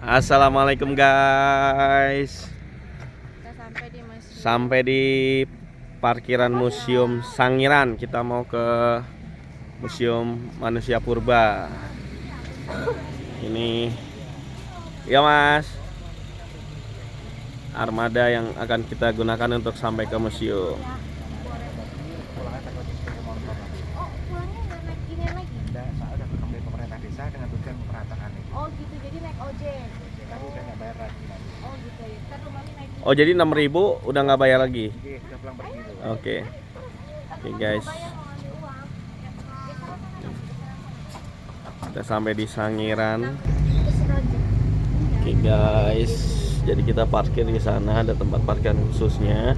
Assalamualaikum guys. Sampai di parkiran Museum Sangiran. Kita mau ke Museum Manusia Purba. Ini ya mas, armada yang akan kita gunakan untuk sampai ke museum. Oh gitu, jadi naik ojek. Oh gitu ya. Kan rumahnya naik. Oh jadi 6.000 udah nggak bayar lagi? Oke. Oke guys, kita sampai di Sangiran. Oke guys, jadi kita parkir di sana, ada tempat parkir khususnya.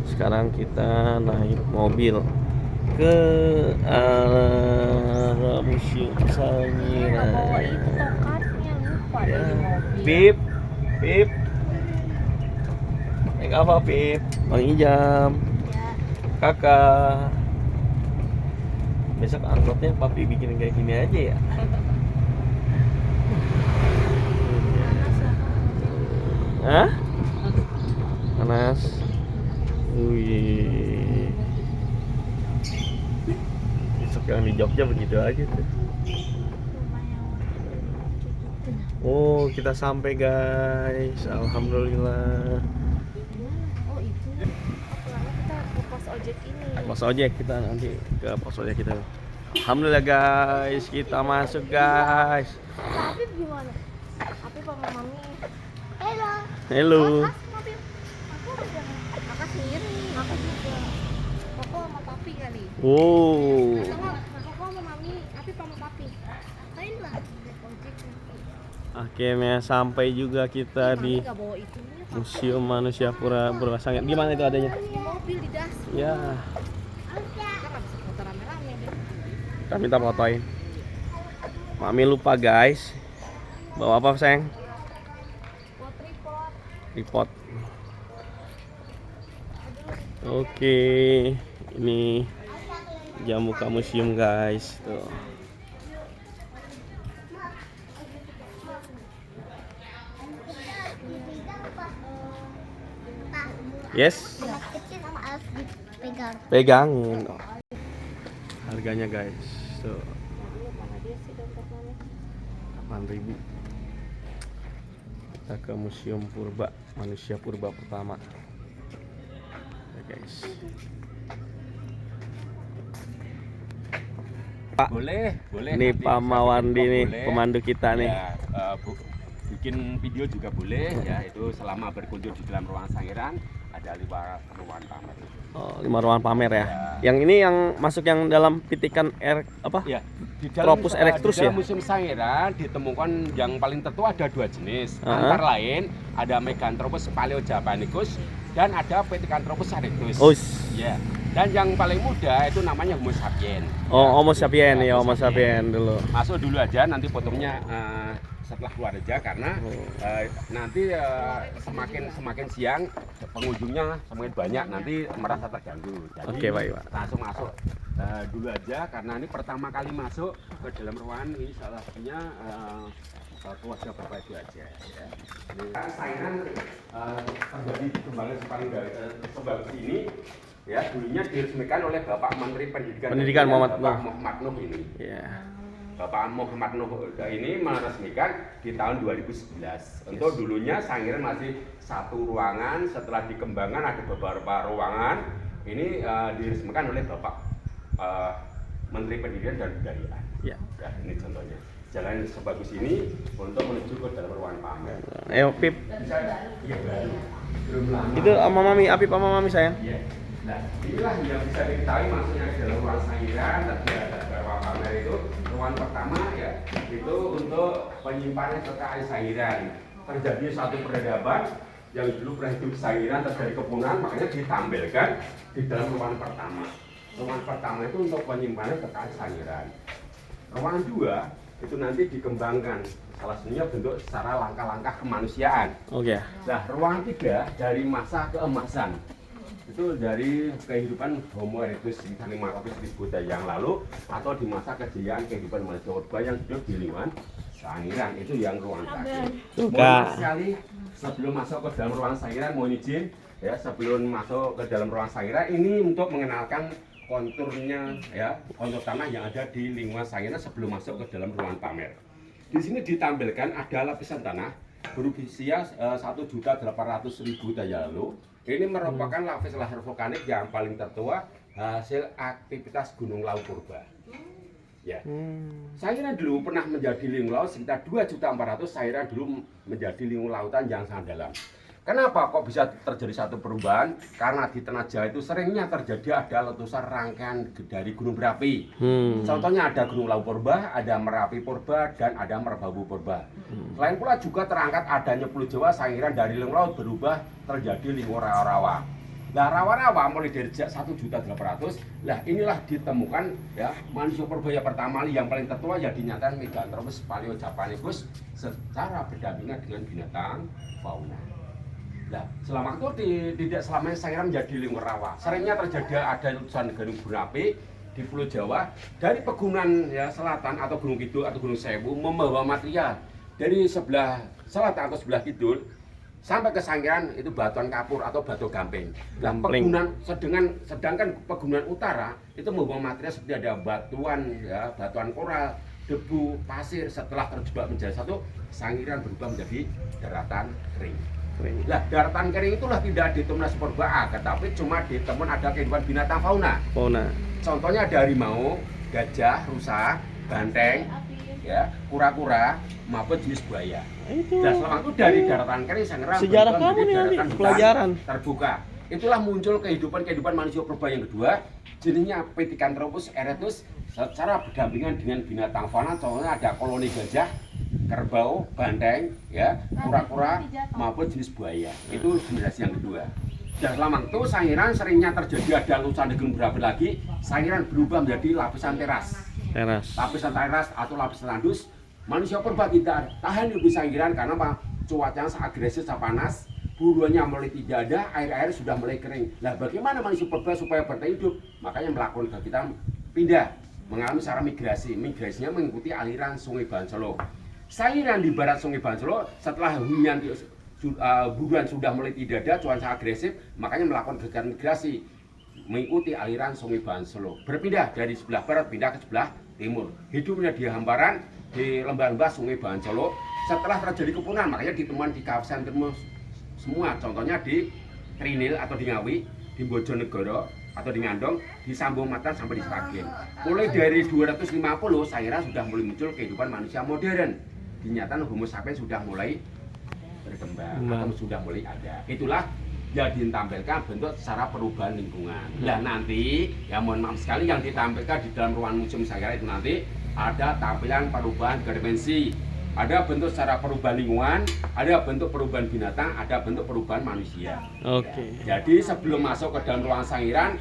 Sekarang kita naik mobil ke arah Museum Sangiran. Ya. Pip, Pip. Naik apa Pip? Bang Ijam. Kakak. Besok angkotnya papi bikin kayak gini aja ya. Hah? Panas. Wih. Besok yang di Jogja begitu aja tuh. Oh, kita sampai guys. Alhamdulillah. Oh itu. Pulangnya kita ke pos ojek ini. Pos ojek, kita nanti ke pos ojek kita. Alhamdulillah guys, kita masuk guys. Habib gimana? Habib sama mami. Halo. Halo. Habib. Aku udah. Kakak sendiri. Aku juga. Koko sama papi kali. Oh. Koko sama mami. Habib sama papi. Main lah. Ojek. Akhirnya sampai juga kita di Nggak bawa itunya. Museum Manusia Purba Sangiran. Di mana itu adanya? Di mobil di das. Ya, Kita nggak bisa foto rame-rame deh. kita minta fotoin. Mami lupa guys. Bawa apa sayang? Buat tripod. Report. Oke, ini jam buka museum guys. Tuh. Yes. Kecil sama harus dipegang. Pegangin. Oh. Harganya guys. Tuh. 8.000. Kita ke Museum Purba Manusia Purba pertama. Ya guys. Pak, boleh ini nanti Pak Mawandi nih, boleh. pemandu kita nih. Ya, bikin video juga boleh ya, itu selama berkunjung di dalam ruangan Sangiran ada 5 ruangan pamer. Oh, 5 ruangan pamer ya. Ya. Yang ini yang masuk yang dalam pitikan apa? Ya, di dalam Tropus erectus di dalam ya? Museum Sangiran ditemukan yang paling tertua ada 2 jenis. Uh-huh. Antara lain ada Meganthropus paleojavanicus dan ada Pithecanthropus erectus. Oh. Ya. Dan yang paling muda itu namanya Homo sapien. Oh, Homo sapien ya, Homo sapien dulu. Masuk dulu aja, nanti fotonya setelah keluar aja karena nanti semakin siang pengunjungnya semakin banyak, nanti merasa terganggu. Jadi Oke, baik, Pak. langsung masuk dulu aja karena ini pertama kali masuk ke dalam ruangan ini, salah satunya keluarga bapak itu aja. Ya. Saingan terjadi di kembali sebagus ini. Ya, dulunya diresmikan oleh Bapak Menteri Pendidikan Muhammad Bapak Muhammad Nuh ini. Ya. Bapak Muhammad Nuh ini meresmikan di tahun 2011. Untuk dulunya Sangiran masih 1 ruangan, setelah dikembangkan ada beberapa ruangan. Ini diresmikan oleh Bapak Menteri Pendidikan dan Kebudayaan. Ya. Ya, ini contohnya. Jalan sebagus ini untuk menuju ke dalam ruangan pamer. Ayo Pip. Iya, baru. Belum lama. Itu sama Mami, Apip sama Mami sayang. Iya. Nah, inilah yang bisa diketahui masuknya ke dalam ruangan Sangiran. Tadi ada beberapa pamer itu. Ruangan pertama ya, itu untuk penyimpanan kekayaan Sangiran. Terjadi satu peradaban yang dulu pernah hidup di Sangiran, terjadi kepunahan, makanya ditampilkan di dalam ruangan pertama. Ruangan pertama itu untuk penyimpanan kekayaan Sangiran. Ruangan 2 itu nanti dikembangkan, salah satunya bentuk secara langkah-langkah kemanusiaan. Oke. Nah, ruangan 3 dari masa keemasan. Itu dari kehidupan Homo erectus sekitar 500.000 tahun yang lalu atau di masa kejayaan kehidupan manusia purba yang hidup di lingkungan Sangiran itu yang ruang sakit. Tuh, Mohon maaf Kak. sekali sebelum masuk ke dalam ruang sangiran, mohon izin ya, sebelum masuk ke dalam ruang sangiran ini untuk mengenalkan konturnya ya, kontur tanah yang ada di lingkungan sangiran sebelum masuk ke dalam ruangan pamer. Di sini ditampilkan ada lapisan tanah berusia 1.800.000 daya lalu. Ini merupakan lapis lahar vulkanik yang paling tertua hasil aktivitas Gunung Lawu purba. Ya. Sangiran dulu pernah menjadi lingkungan laut sekitar 2.400.000. Sangiran dulu menjadi lingkungan lautan yang sangat dalam. Kenapa kok bisa terjadi satu perubahan? Karena di Tanah Jawa itu seringnya terjadi ada letusan rangkaian dari gunung berapi. Contohnya ada Gunung Lawu purba, ada Merapi purba, dan ada Merbabu purba. Selain pula juga terangkat adanya Pulau Jawa. Sangiran dari lingkungan laut berubah terjadi lingkungan rawa-rawa. Nah, rawa-rawa mulai dari 1.800.000. Nah, inilah ditemukan ya manusia purba yang pertama yang paling tertua yang dinyatakan Meganthropus paleojapanicus secara berdampingan dengan binatang fauna. Nah, selama itu tidak selamanya Sangiran menjadi lingkungan rawa. Seringnya terjadi ada letusan gunung berapi di Pulau Jawa dari pegunungan ya selatan atau Gunung Kidul atau Gunung Sewu membawa material dari sebelah selatan atau sebelah kidul sampai ke Sangiran itu batuan kapur atau batu gamping. Nah, sedangkan pegunungan utara itu membawa material seperti ada batuan ya, batuan koral, debu, pasir. Setelah terjebak menjadi satu, Sangiran berubah menjadi daratan kering. Nah, daratan kering itulah tidak ditemukan purba, tetapi cuma ditemukan ada kehidupan binatang fauna. Contohnya ada harimau, gajah, rusa, banteng, ya, kura-kura, maupun jenis buaya. Dan selama itu dari daratan kering Sangiran sejarah kamu nih nanti pelajaran terbuka. Itulah muncul kehidupan manusia purba yang kedua, jenisnya Pithecanthropus erectus secara berdampingan dengan binatang fauna. Contohnya ada koloni gajah, kerbau, banteng, ya, kura-kura, maupun jenis buaya. Itu generasi yang kedua. Dan selama itu Sangiran seringnya terjadi ada letusan gunung berapi lagi. Sangiran berubah menjadi lapisan teras. Lapisan teras atau lapisan tandus. Manusia purba tidak tahan hidup di Sangiran karena apa? Cuacanya sangat agresif, sangat panas. Buruannya mulai tidak ada, air-air sudah mulai kering. Nah, bagaimana manusia purba supaya bertahan hidup? Makanya melakukan kegiatan pindah, mengalami secara migrasi. Migrasinya mengikuti aliran Sungai Bansolo. Sangiran di barat Sungai Bansolo setelah hunian buruan sudah mulai tidak ada, cuaca agresif, makanya melakukan kegiatan migrasi mengikuti aliran Sungai Bansolo. Berpindah dari sebelah barat pindah ke sebelah timur. Hidupnya di hamparan di lembah-lembah Sungai Bansolo. Setelah terjadi kepunahan, makanya ditemukan di kawasan timur semua. Contohnya di Trinil atau di Ngawi, di Bojonegoro atau di Ngandong, di Sambung Matan sampai di Sragen. Mulai dari 250 Sangiran sudah mulai muncul kehidupan manusia modern. Dinyatakan Homo sapiens sudah mulai berkembang atau sudah mulai ada. Itulah yang ditampilkan bentuk secara perubahan lingkungan. Nah, nanti ya mohon maaf sekali yang ditampilkan di dalam ruang museum Sangiran itu nanti ada tampilan perubahan dimensi, ada bentuk secara perubahan lingkungan, ada bentuk perubahan binatang, ada bentuk perubahan manusia. Ya. Jadi sebelum masuk ke dalam ruang Sangiran,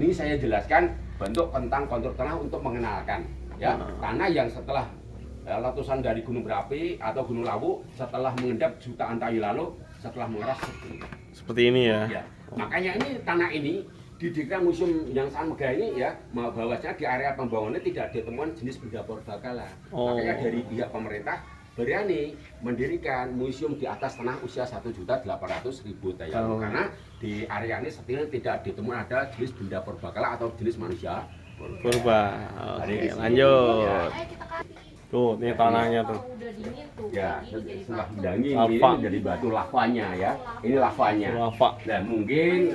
ini saya jelaskan bentuk tentang kontur tanah untuk mengenalkan ya tanah yang setelah letusan dari gunung berapi atau gunung lawu setelah mengendap jutaan tahun lalu setelah mengeras seperti ini ya. Ya. Makanya ini tanah ini didirikan museum yang sangat megah ini ya, bahwasanya di area pembangunannya tidak ditemukan jenis benda purbakala. Makanya dari pihak pemerintah berani mendirikan museum di atas tanah usia 1.800.000 daya karena di area ini setidaknya tidak ditemukan ada jenis benda purbakala atau jenis manusia purba. Oke, lanjut. Tuh, ini tanahnya tuh. Ya, setelah mendangin ini jadi batu lavanya ya. Ini lavanya. Dan mungkin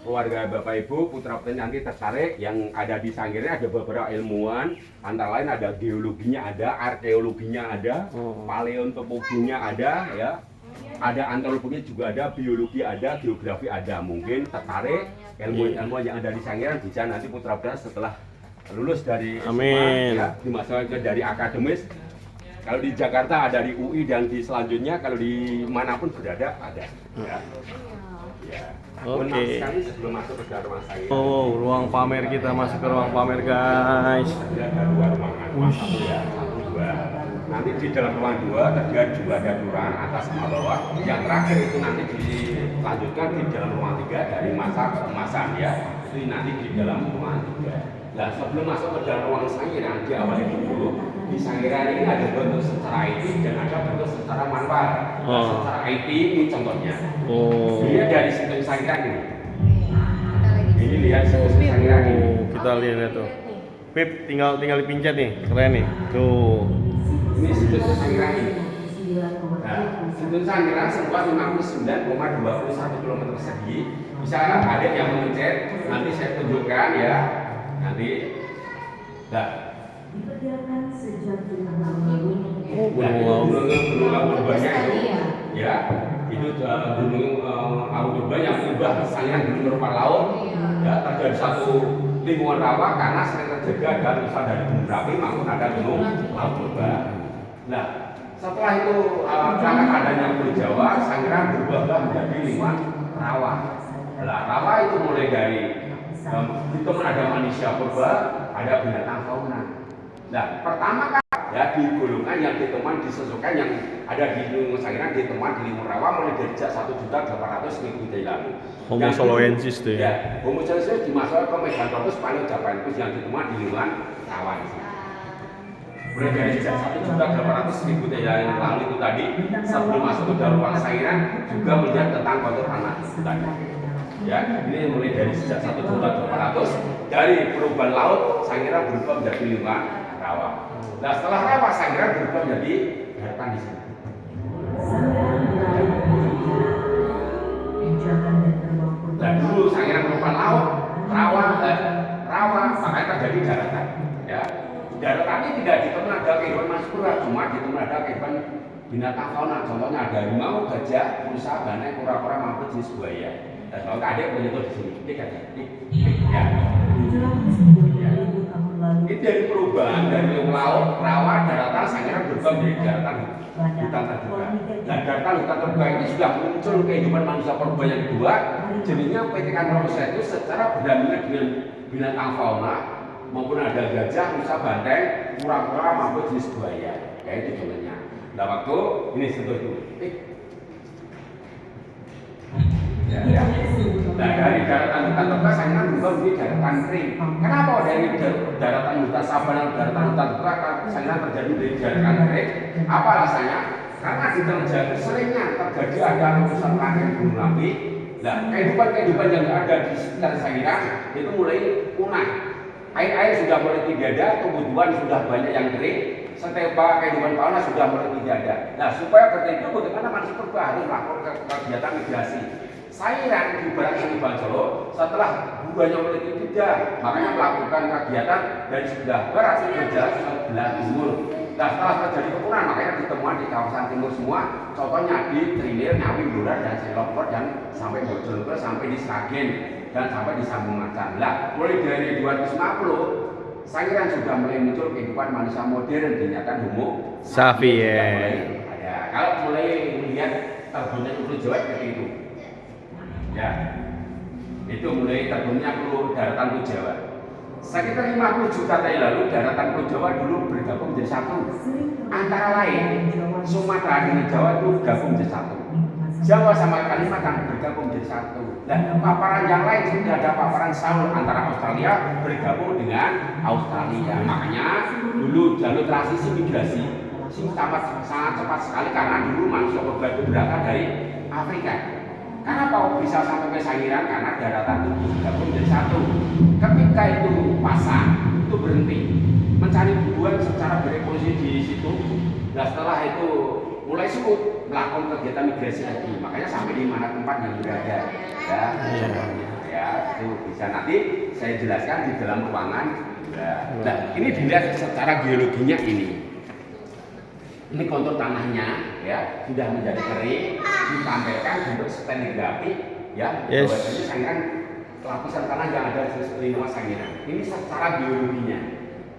keluarga Bapak Ibu, putra putri nanti tertarik yang ada di Sangiran ada beberapa ilmuwan, antara lain ada geologinya ada, arkeologinya ada, paleontologinya ada ya. Ada antropologi juga ada, biologi ada, geografi ada. Mungkin tertarik ilmuwan yang ada di Sangiran bisa nanti putra putri setelah lulus dari SMA ya, dimasukkan dari akademis. Kalau di Jakarta ada di UI dan di selanjutnya kalau di manapun berada ada. Ya. Ya. Oke. Sebelum masuk ke ruang Sangiran. Oh, ruang pamer, kita masuk ke ruang pamer guys. Ada dua ruangan, satu ya, satu dua. Nanti di dalam ruang dua terdapat juga ada ruangan atas sama bawah. Yang terakhir itu nanti dilanjutkan di dalam ruang tiga dari masa ke kemasan ya. Itu nanti di dalam ruang tiga. Nah, sebelum masuk ke dalam ruang Sangiran diawali dulu di Sangiran ini ada bentuk secara IT dan ada bentuk secara manual. Nah, secara IT ini contohnya. Dia dari sistem Sangiran ini. Ini lihat sistem Sangiran ini. Kita lihat tuh. Pip, tinggal dipencet nih, keren nih. Tuh. Ini sistem Sangiran ini. Nah, sistem Sangiran seluas 59,21 km persegi. Bisa ada yang mencet, nanti saya tunjukkan ya. Nanti. Nah. Gunung Abu-Banyak itu, ya, itu gunung Abu-Banyak yang berubah misalnya gunung berupa laut, ya, terjadi satu lingkungan rawa karena sering terjaga dan misal dari gunung berapi maupun ada gunung laut berubah. Nah, setelah itu karena adanya Pulau Jawa, Sangiran berubah menjadi lingkungan rawa. Nah, rawa itu mulai dari itu ada manusia purba, ada binatang fauna. Nah, pertama kan ya di golongan yang ditemukan disesuaikan yang ada di Gunung Sangiran ditemukan di lingkungan rawa mulai dari 1.800.000 tahun lalu. Homo soloensis tuh ya. Homo soloensis dimasukkan ke Meganthropus paleojavanthus yang ditemukan di lingkungan rawa. Mulai dari sejak 1.800.000 tahun yang lalu itu tadi sebelum masuk ke dalam ruang Sangiran juga melihat tentang kontur tanah itu tadi. Ya, ini mulai dari sejak 1.800 dari perubahan laut Sangiran berubah menjadi lingkungan rawa. Nah, setelah rawa Sangiran berubah menjadi daratan di sini. Nah, dulu Sangiran merupakan laut, rawa, makanya terjadi daratan. Ya, daratan ini tidak ditemukan ada kehidupan manusia, cuma ditemukan ada kehidupan binatang fauna. Contohnya ada harimau, gajah, rusa, banteng, kura-kura, maupun jenis buaya. Dan kalau ada yang menyentuh di sini, tik aja, tik, ya. Ini dari perubahan dari laut, rawa, daratan, Sangiran berubah menjadi daratan hutan terbuka. Nah, daratan hutan terbuka ini sudah muncul kehidupan manusia purba yang kedua. Jenisnya Pithecanthropus itu secara berdampingan dengan binatang fauna maupun ada gajah, rusa, banteng, kura-kura, maupun jenis buaya. Ya itu contohnya. Nah, waktu ini sentuh itu. Ya. Nah, dari daratan hutan terbuka Sangiran berubah menjadi daratan kering. Kenapa dari daratan hutan sabana daratan hutan terbuka Sangiran terjadi dari daratan kering? Apa alasannya? Karena di terjadi seringnya terjadi ada letusan tanah gunung api. Nah, kehidupan yang ada di sekitar Sangiran itu mulai punah. Air sudah mulai tidak ada, tumbuhan sudah banyak yang kering. Setiap kehidupan fauna sudah mulai tidak ada. Nah, supaya ketika itu bagaimana manusia purba harus melakukan kegiatan migrasi. Sangiran di barat Kalimantan Solo setelah buahnya mulai tidak, makanya melakukan kegiatan dari sebelah barat berjalan ke sebelah timur. Nah, setelah terjadi kepunahan makanya ditemukan di kawasan timur semua. Contohnya di Trinil, Ngawi, Blora, dan Selokor dan sampai Bojonegoro, sampai di Sragen dan sampai di Sambung Macan. Nah, mulai dari 250 Sangiran sudah mulai muncul kehidupan manusia modern dinyatakan Homo sapiens. Kalau mulai melihat terbentuknya Pulau Jawa seperti itu. Ya, itu mulai terbentuknya daratan Pulau Jawa. Sekitar 50 juta tahun lalu daratan Pulau Jawa dulu bergabung menjadi satu. Antara lain Sumatera dengan Jawa itu gabung menjadi satu. Jawa sama Kalimantan bergabung menjadi satu. Dan paparan yang lain sudah ada paparan Saul antara Australia bergabung dengan Australia. Makanya dulu jalur transisi migrasi sangat cepat sekali karena dulu manusia purba itu berangkat dari Afrika. Kenapa bisa sampai ke Sangiran? Karena daratan itu bergabung menjadi satu. Ketika itu pasang, itu berhenti mencari bubuhan secara berevolusi di situ. Nah, setelah itu mulai surut melakukan kegiatan migrasi lagi. Makanya sampai di mana tempat yang berada. Ya, itu bisa nanti saya jelaskan di dalam ruangan. Nah, ini dilihat secara geologinya ini. Ini kontur tanahnya ya sudah menjadi kering, ditampilkan bentuk stratigrafi ya. Yes. Bahwasanya Sangiran lapisan tanah yang ada di lingkungan Sangiran. Ini secara geologinya.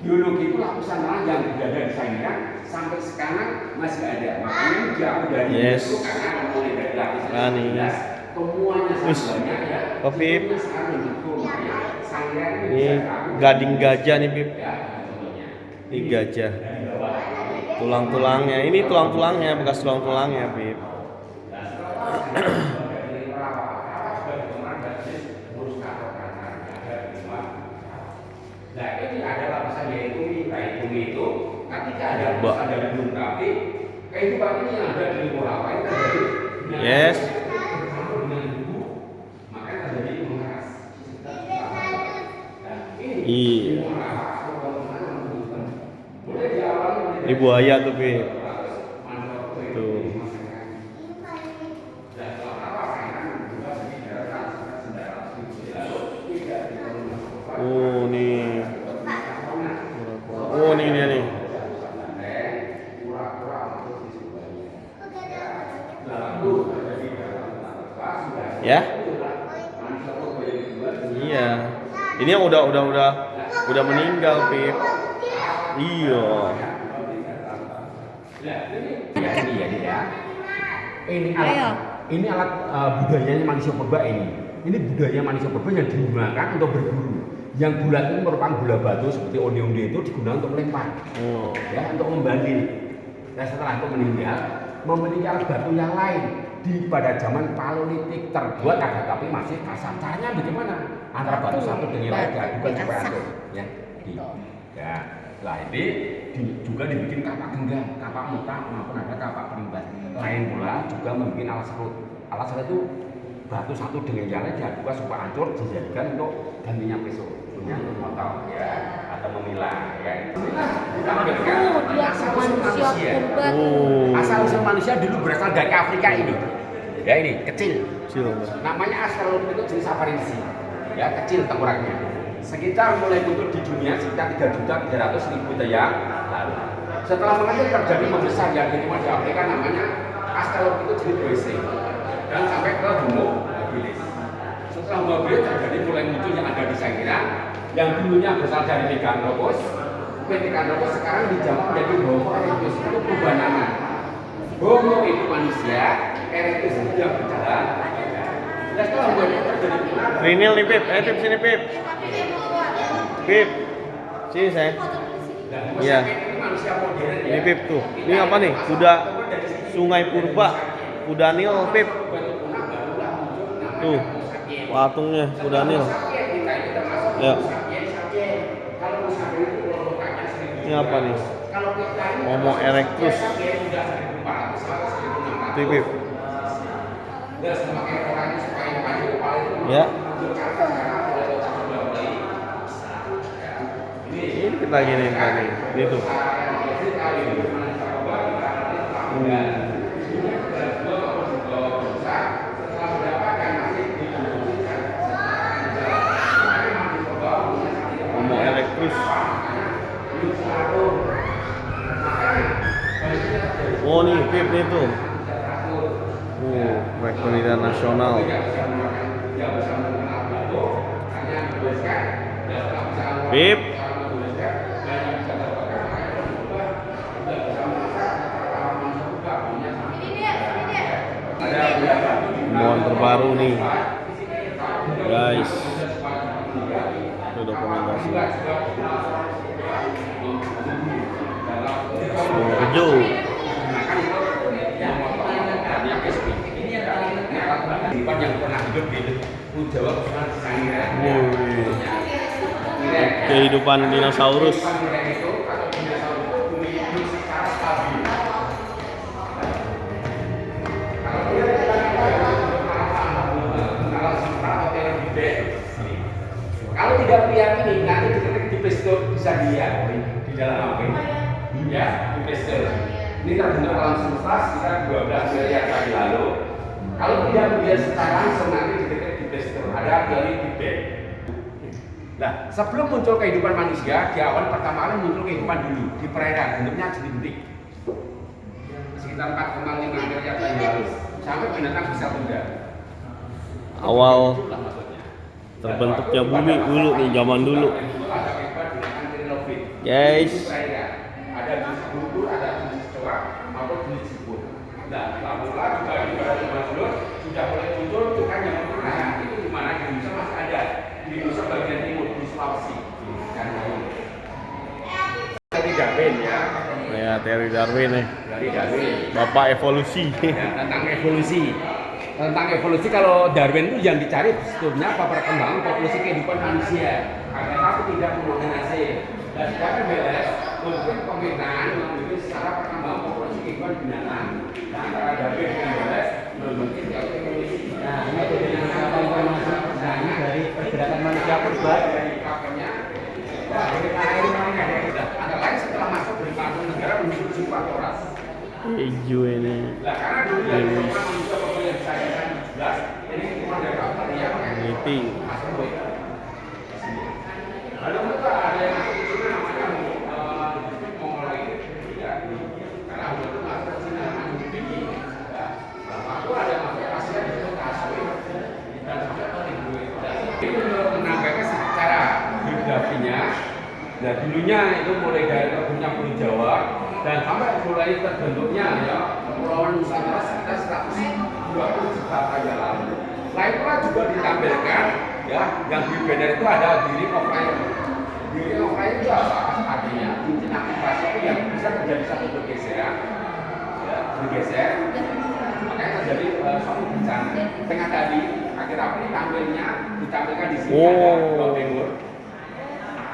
Geologi itu lapisan tanah yang berada di Sangiran sampai sekarang masih ada. Makanya jauh dari itu karena mulai dari lapisan 11 temuannya semuanya ya. Pip. Sekarang mendukung ya. Sangiran Ini gading gajah nih, Pip. Ya, contohnya. Ini gajah. Tulang-tulangnya, ini tulang-tulangnya, bekas tulang-tulangnya, Pip. Nah, ini ada lapisan yaitu itu ketika Mbak. Tapi kehidupan ini yang ada di luar apa itu terjadi. Yes. Makanya terjadi mengeras. Iya. Ini buaya tuh, Pip. Tuh. Oh, nih. Oh, nih dia nih. Ya? Iya. Ini yang udah meninggal, Pip. Iya. Ini alat budayanya manusia purba ini. Ini budaya manusia purba yang digunakan untuk berburu. Yang bulat itu merupakan bola batu seperti onde-onde itu digunakan untuk melempar, ya, untuk membanding. Dan setelah itu meninggal, memiliki alat batu yang lain pada zaman Paleolitik terbuat ada tapi masih kasar. Caranya bagaimana? Antara batu satu dengan lain bukan super atur, ya. Ya, lah ini juga dibikin kapak genggam, kapak muka maupun ada kapak perimbat. Lain pula juga membuat alat serut. Alat serut itu batu satu dengan yang lain diadukkan supaya hancur dijadikan untuk gantinya pisau, punya motor, ya, atau memilah, ya. Dia manusia purba. Asal usul manusia dulu berasal dari Afrika ini. Ya ini kecil. Namanya Australopithecus jenis Afarensis. Ya kecil tengkoraknya. Sekitar mulai muncul di dunia sekitar 3.300.000 tahun yang lalu. Setelah mengecil terjadi membesar yang ditemukan di Afrika namanya Australopithecus jenis Boise dan sampai ke Homo habilis. Setelah Homo habilis terjadi mulai muncul yang ada di China yang dulunya berasal dari Pithecanthropus. Pithecanthropus sekarang dijamak menjadi Homo erectus itu perubahan nama. Homo itu manusia, erectus itu yang berjalan. Dan setelah Homo itu terjadi Rinil nih, Pip. Pip sini, Pip. Pip. Sini, saya. Iya. Ini Pip tuh. Ini apa nih? Kuda Sungai Purba. Kuda Nil, Pip. Tuh. Patungnya Kuda Nil. Ya. Ini apa nih? Homo erectus. Pip. Ya. Ini kita gini tadi. Itu. Homo erectus. Oh nih, Pip nih tuh. Proyek penelitian nasional. Pip. Temuan terbaru nih, guys. Itu dokumentasi. Semua keju. yang pernah hidup di Jawa Kehidupan dinosaurus. Kalau tidak meyakini, nanti diketik di pistol bisa dilihat di dalam HP. Ya, di pistol. Ini terbentuk alam semesta sekitar 12 miliar tahun lalu. Kalau tidak melihat secara langsung nanti diketik di pistol. Ada dari Big Bang. Nah, sebelum muncul kehidupan manusia, di awal pertama kali muncul kehidupan dulu di perairan, bentuknya jentik. Sekitar 4,5 miliar tahun lalu. Sampai binatang bisa benda. Awal terbentuknya bumi dulu nih, zaman dulu. Guys. Ada jenis bubur, ada jenis kecoa, maupun jenis siput. Nah, pula juga di barat Mazlur sudah mulai muncul tuhan yang mempelajari itu di mana di Indonesia masih ada di Indonesia bagian timur di Sulawesi. Dari Darwin ya. Ya, teori Darwin nih. Dari Darwin. Bapak evolusi. Ya, tentang evolusi. Tentang evolusi kalau Darwin itu yang dicari sebetulnya apa perkembangan populasi kehidupan manusia agar tapi tidak membuang hasil. Dan sekarang beres, mungkin pemintaan mungkin secara perkembangan populasi kehidupan binatang. Nah, antara David dengan beres, mungkin kalau evolusi. Nah, ini informasi dari pergerakan manusia purba. Dari kapannya, wah, dari air mana ada kita. Antara lain setelah masuk dari Bandung negara menuju Sumatera. Hijau ini. Nah, karena dulu yang pertama manusia purba yang saya 17, ini cuma dari kapal yang Meeting. masuk. Lalu itu ada yang masuk ke sini namanya Mongol ya. Karena itu masuk ke sini namanya Tinggi. Ya. Nah, itu ada yang masuk Asia di situ Kasui dan sampai ke Timur. Ini untuk menampilkan secara geografinya. Nah, dulunya itu mulai dari kebunnya Pulau Jawa dan sampai mulai terbentuknya ya Kepulauan Nusantara sekitar 120 juta tahun yang lalu. Nah, itulah juga ditampilkan ya, yang di banner itu ada diri offline. Diri offline itu apa? Artinya cincin aktivasi itu yang bisa terjadi satu bergeseran, ya, bergeser, makanya terjadi suatu bencana. Tengah tadi akhir April tampilnya ditampilkan di sini ada dua figur.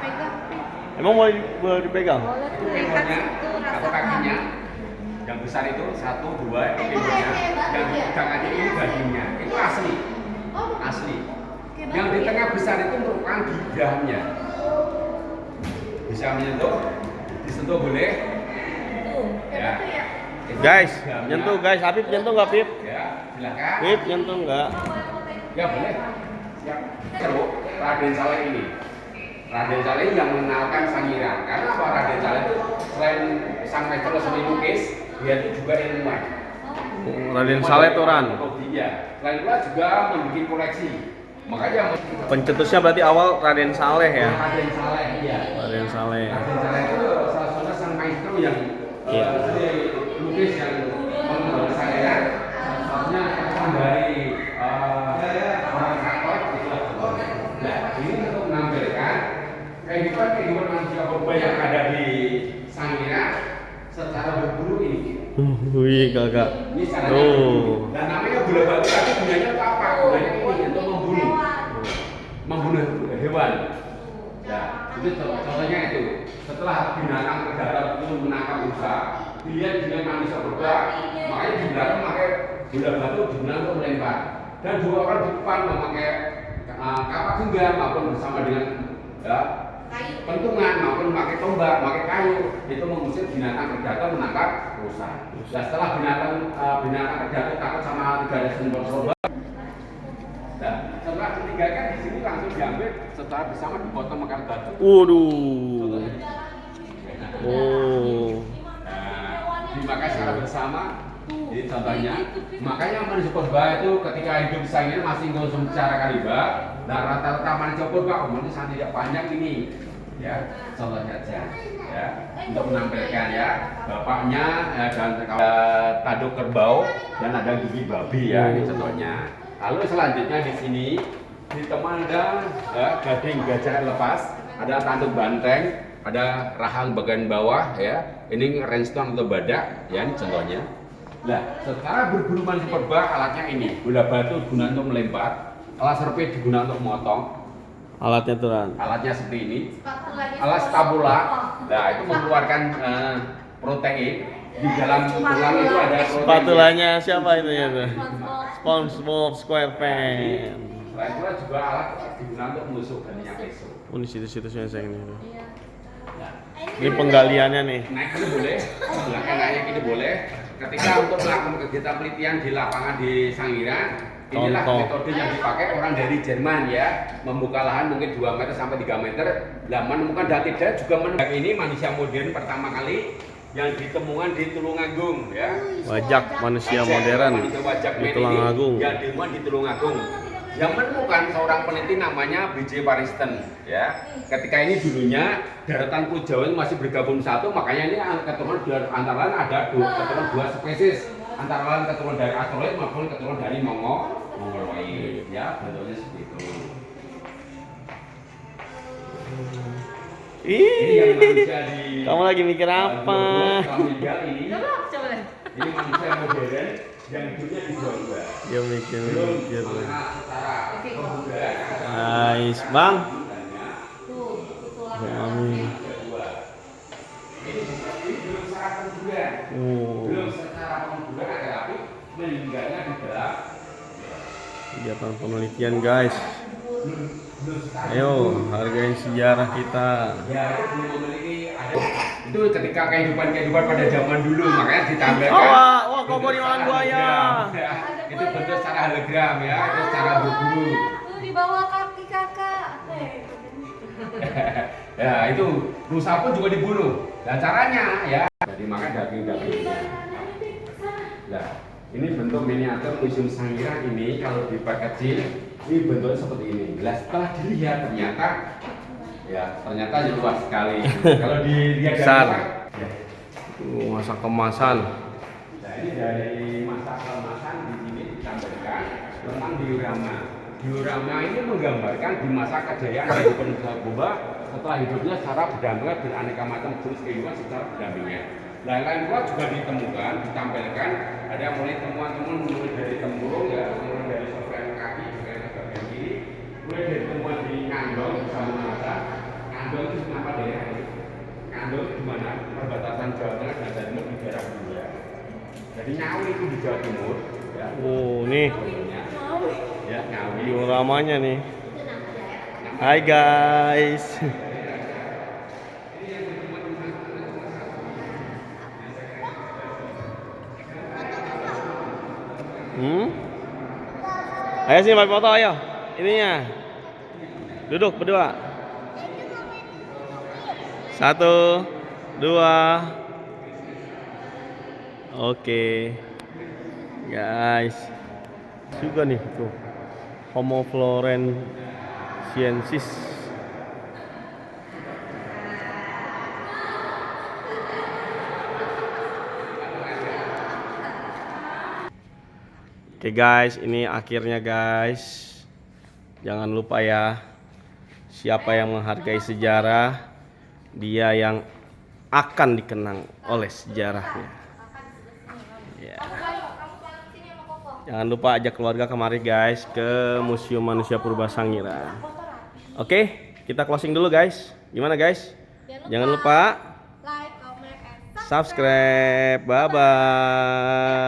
Pegang. Emang boleh dipegang? Boleh tuh Figurnya lihat situ atau rasakan. kakinya, yang besar itu 1, 2 itu figurnya, yang pegang aja ini bajunya, itu asli, asli. Yang di tengah besar itu merupakan gigahnya. Bisa menyentuh, disentuh boleh. Tuh, Ya. hebat tuh ya. Itu Guys, gigahnya. nyentuh guys. Apip nyentuh nggak Pip? Ya, silakan. Pip nyentuh nggak? Ya boleh. Siap. Terus Raden Saleh ini. Raden Saleh yang mengenalkan Sangiran. Karena apa Raden Saleh itu selain sang maestro seni lukis, dia itu juga ilmuwan. Raden Saleh Turan. Iya. Selain itu juga membuat koleksi. Makanya Pencetusnya berarti awal Raden Saleh ya. Raden Saleh, iya. Raden Saleh. Raden Saleh itu salah satu sang maestro yang Iya. seni lukis yang mengenal Sangiran. Salah satunya dari orang Katolik itu. Nah, ini untuk menampilkan kehidupan manusia purba yang ada di Sangiran secara berburu ini. Wih kakak. Ini caranya Tuh. berburu. Dan namanya gula batu tapi gunanya untuk apa? Gunanya ini untuk membunuh hewan. Ya, itu contohnya itu. Setelah binatang darat itu menangkap rusa, dilihat dengan manusia purba, makanya di belakang pakai gula batu digunakan untuk melempar. Dan dua orang di depan memakai kapak genggam maupun bersama dengan ya, pentungan maupun pakai tombak, pakai kayu itu mengusir binatang predator menangkap rusa. Dan setelah binatang predator takut sama tiga seni purba. Nah, setelah ketiga kan di sini langsung diambil secara bersama dipotong makan batu. Waduh. Nah, Oh. dimakan secara bersama. Ini contohnya. Makanya manusia purba itu ketika hidup di Sangiran masih konsumsi secara kaliba. Nah, rata-rata manusia purba umurnya sangat tidak panjang ini. Ya, contohnya aja. Ya, untuk menampilkan ya bapaknya dan tanduk kerbau dan ada gigi babi ya, ini contohnya. Lalu selanjutnya di sini ditemukan ada gading gajah lepas, ada tanduk banteng, ada rahang bagian bawah ya. Ini rhinestone atau badak ya, ini contohnya. Nah, secara berburu manusia purba alatnya ini, gula batu digunakan untuk melempar, alat serpit digunakan untuk memotong. Alatnya Turan. Alatnya seperti ini. Alat spatula. Nah, itu mengeluarkan protein. Di dalam tulang itu ada protein. Spatulanya siapa itu ya tuh? SpongeBob SquarePants. Selain itu juga alat digunakan untuk menusuk dagingnya kesu. Oh, ini situs-situsnya saya ini. Iya. Ini penggaliannya nih. Naik ini boleh, belakang naik ini boleh. Ketika untuk melakukan kegiatan penelitian di lapangan di Sangiran, inilah Contoh. metode yang dipakai orang dari Jerman ya, membuka lahan mungkin 2 meter sampai 3 meter. Nah, menemukan datida juga menemukan ini manusia modern pertama kali yang ditemukan di Tulungagung ya. Wajak manusia modern di Tulungagung. Yang ditemukan di Tulungagung. Yang menemukan seorang peneliti namanya B.J. Waristen ya. Ketika ini dulunya daratan Pulau Jawa ini masih bergabung satu, makanya ini keturunan antara lain ada keturunan 2 spesies, antara lain keturunan dari Australia maupun keturunan dari Mongoloid ya, bentuknya seperti itu. Ini yang Ih, manusia di kamu lagi mikir apa? ini Coba deh. ini manusia modern yang hidupnya di Jawa. Dia mikir. Mengenal secara kebudayaan. Nice, Bang. Tuh, tulang. Amin. Kedua. meninggalnya di dalam Kegiatan penelitian guys. Ayo hargain sejarah kita. ya itu belum memiliki ada itu ketika kehidupan pada zaman dulu makanya ditambahkan Wah, koboi dimakan buaya. ya, itu bentuk secara hologram ya itu secara berburu Tuh di bawah kaki kakak. ya itu rusa pun juga dibunuh dan caranya ya jadi makan daging nah ini bentuk miniatur museum Sangiran ini kalau dibuat kecil ini bentuknya seperti ini nah setelah dilihat ternyata luas sekali kalau dilihat dari Besar. luar, Masa kemasan. nah ini dari masa kemasan di sini ditampilkan tentang diorama. Diorama ini menggambarkan di masa kejayaan kehidupan Boba setelah hidupnya secara berdampingan dengan aneka macam jenis kehidupan secara berdampingan. Nah, lain pula juga ditemukan, ditampilkan ada mulai temuan-temuan mulai dari tempurung ya, mulai dari sebelah kaki, bagian kiri, mulai dari temuan di Ngandong sama Masa. Ngandong itu kenapa daerah ini? Ngandong di mana perbatasan Jawa Tengah dan Jawa Timur di daerah Buya. Jadi Ngawi itu di Jawa Timur. Ya. Nih Ya, Ngawi. dioramanya nih. Hai guys. Ayo sini pakai foto ayo. Ininya. Duduk berdua. 1, 2. Oke. Guys. Juga nih tuh. Homo floresiensis. Oke guys, ini akhirnya guys. Jangan lupa ya, siapa yang menghargai sejarah, dia yang akan dikenang oleh sejarahnya. Ya. Jangan lupa ajak keluarga kemari guys ke Museum Manusia Purba Sangiran. Oke, kita closing dulu guys. Gimana guys? Jangan lupa like, comment, and subscribe. Bye bye.